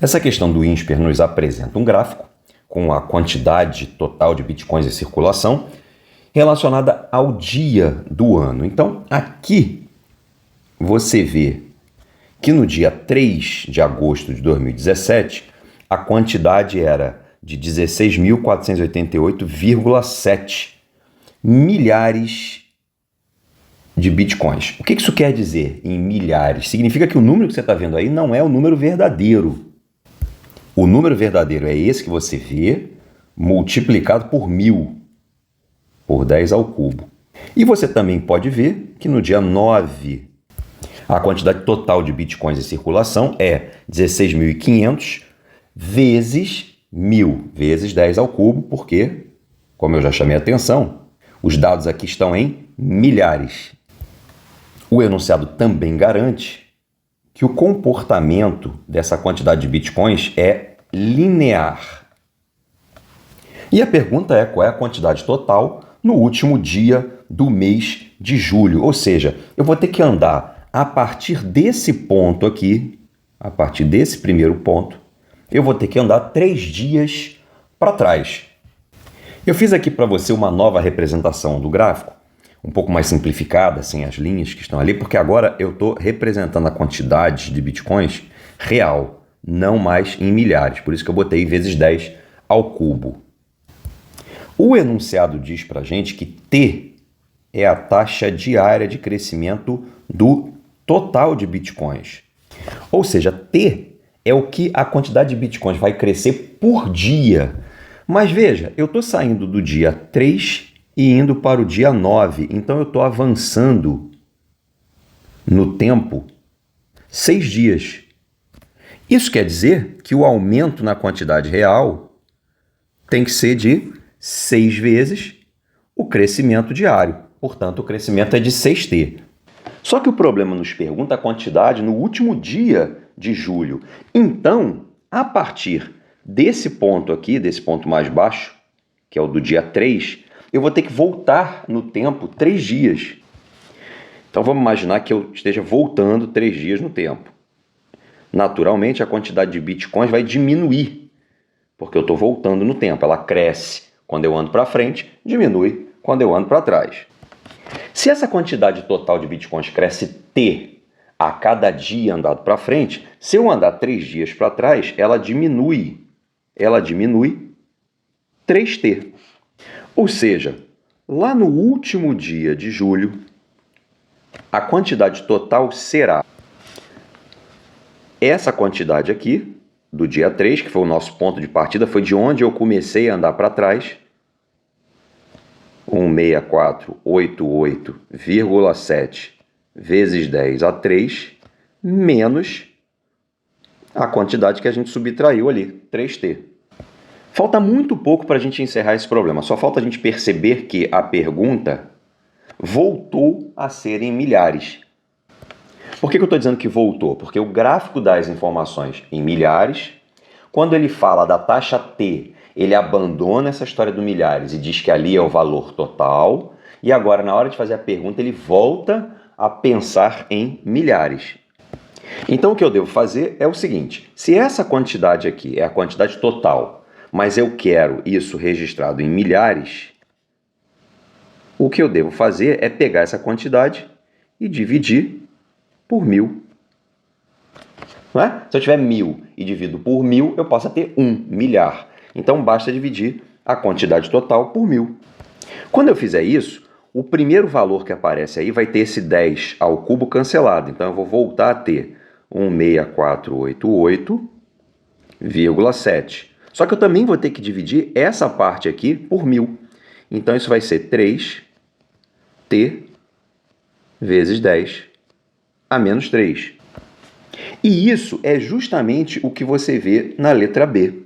Essa questão do INSPER nos apresenta um gráfico com a quantidade total de bitcoins em circulação relacionada ao dia do ano. Então, aqui você vê que no dia 3 de agosto de 2017, a quantidade era de 16.488,7 milhares de bitcoins. O que isso quer dizer em milhares? Significa que o número que você está vendo aí não é o número verdadeiro. O número verdadeiro é esse que você vê multiplicado por 1000, por 10 ao cubo. E você também pode ver que no dia 9, a quantidade total de bitcoins em circulação é 16.500 vezes 1000, vezes 10 ao cubo, porque, como eu já chamei a atenção, os dados aqui estão em milhares. O enunciado também garante que o comportamento dessa quantidade de bitcoins é linear. E a pergunta é qual é a quantidade total no último dia do mês de julho. Ou seja, eu vou ter que andar a partir desse ponto aqui, a partir desse primeiro ponto, eu vou ter que andar 3 dias para trás. Eu fiz aqui para você uma nova representação do gráfico, um pouco mais simplificada, sem as linhas que estão ali, porque agora eu estou representando a quantidade de bitcoins real, não mais em milhares. Por isso que eu botei vezes 10 ao cubo. O enunciado diz para a gente que T é a taxa diária de crescimento do total de bitcoins. Ou seja, T é o que a quantidade de bitcoins vai crescer por dia. Mas veja, eu estou saindo do dia 3 e indo para o dia 9, então eu estou avançando no tempo 6 dias. Isso quer dizer que o aumento na quantidade real tem que ser de 6 vezes o crescimento diário. Portanto, o crescimento é de 6t. Só que o problema nos pergunta a quantidade no último dia de julho. Então, a partir desse ponto aqui, desse ponto mais baixo, que é o do dia 3, eu vou ter que voltar no tempo 3 dias. Então vamos imaginar que eu esteja voltando 3 dias no tempo. Naturalmente, a quantidade de bitcoins vai diminuir, porque eu estou voltando no tempo. Ela cresce quando eu ando para frente, diminui quando eu ando para trás. Se essa quantidade total de bitcoins cresce T a cada dia andado para frente, se eu andar 3 dias para trás, ela diminui 3t. Ou seja, lá no último dia de julho, a quantidade total será essa quantidade aqui, do dia 3, que foi o nosso ponto de partida, foi de onde eu comecei a andar para trás, 16488,7 vezes 10 a 3, menos a quantidade que a gente subtraiu ali, 3t. Falta muito pouco para a gente encerrar esse problema. Só falta a gente perceber que a pergunta voltou a ser em milhares. Por que eu estou dizendo que voltou? Porque o gráfico dá as informações em milhares. Quando ele fala da taxa T, ele abandona essa história do milhares e diz que ali é o valor total. E agora, na hora de fazer a pergunta, ele volta a pensar em milhares. Então, o que eu devo fazer é o seguinte. Se essa quantidade aqui é a quantidade total, mas eu quero isso registrado em milhares, o que eu devo fazer é pegar essa quantidade e dividir por 1000. Não é? Se eu tiver 1000 e divido por 1000, eu posso ter 1 milhar. Então, basta dividir a quantidade total por 1000. Quando eu fizer isso, o primeiro valor que aparece aí vai ter esse 10 ao cubo cancelado. Então, eu vou voltar a ter 16488,7. Só que eu também vou ter que dividir essa parte aqui por 1000. Então, isso vai ser 3t vezes 10 a menos 3. E isso é justamente o que você vê na letra B.